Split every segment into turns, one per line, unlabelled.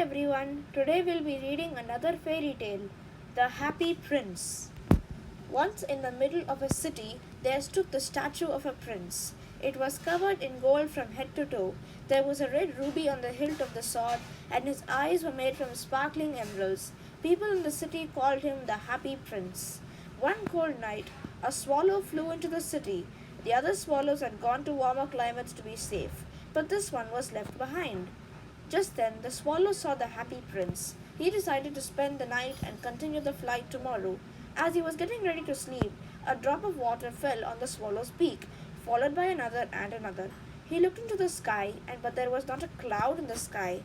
everyone, today we'll be reading another fairy tale, The Happy Prince. Once in the middle of a city, there stood the statue of a prince. It was covered in gold from head to toe. There was a red ruby on the hilt of the sword, and his eyes were made from sparkling emeralds. People in the city called him the Happy Prince. One cold night, a swallow flew into the city. The other swallows had gone to warmer climates to be safe, but this one was left behind. Just then, the swallow saw the happy prince. He decided to spend the night and continue the flight tomorrow. As he was getting ready to sleep, a drop of water fell on the swallow's beak, followed by another and another. He looked into the sky, but there was not a cloud in the sky.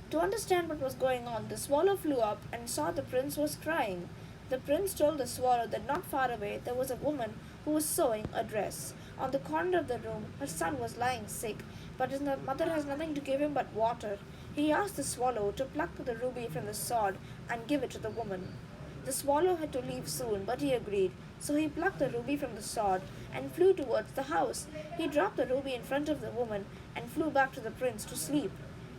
To understand what was going on, the swallow flew up and saw the prince was crying. The prince told the swallow that not far away there was a woman who was sewing a dress. On the corner of the room, her son was lying sick, but his mother has nothing to give him but water. He asked the swallow to pluck the ruby from the sword and give it to the woman. The swallow had to leave soon, but he agreed, so he plucked the ruby from the sword and flew towards the house. He dropped the ruby in front of the woman and flew back to the prince to sleep.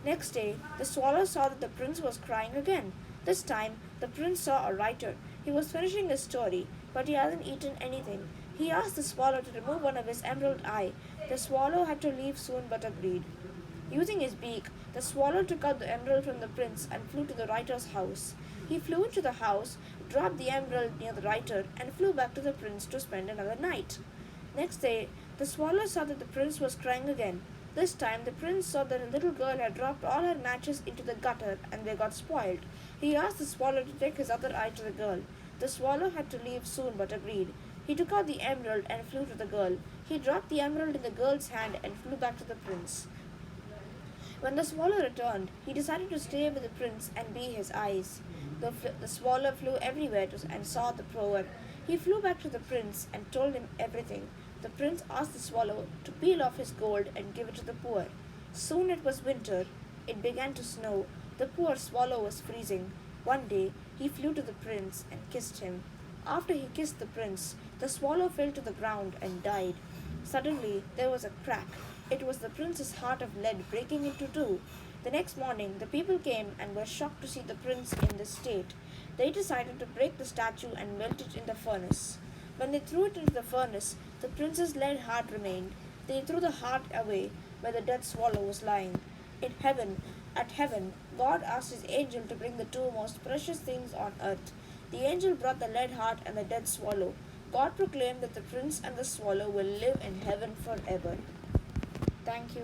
Next day, the swallow saw that the prince was crying again. This time, the prince saw a writer. He was finishing his story, but he hadn't eaten anything. He asked the swallow to remove one of his emerald eye. The swallow had to leave soon but agreed. Using his beak, the swallow took out the emerald from the prince and flew to the writer's house. He flew into the house, dropped the emerald near the writer, and flew back to the prince to spend another night. Next day, the swallow saw that the prince was crying again. This time, the prince saw that a little girl had dropped all her matches into the gutter and they got spoiled. He asked the swallow to take his other eye to the girl. The swallow had to leave soon but agreed. He took out the emerald and flew to the girl. He dropped the emerald in the girl's hand and flew back to the prince. When the swallow returned, he decided to stay with the prince and be his eyes. The swallow flew everywhere and saw the poor. He flew back to the prince and told him everything. The prince asked the swallow to peel off his gold and give it to the poor. Soon it was winter. It began to snow. The poor swallow was freezing. One day, he flew to the prince and kissed him. After he kissed the prince, the swallow fell to the ground and died. Suddenly, there was a crack. It was the prince's heart of lead breaking into two. The next morning, the people came and were shocked to see the prince in this state. They decided to break the statue and melt it in the furnace. When they threw it into the furnace, the prince's lead heart remained. They threw the heart away where the dead swallow was lying. At heaven, God asked his angel to bring the two most precious things on earth. The angel brought the lead heart and the dead swallow. God proclaimed that the prince and the swallow will live in heaven forever. Thank you.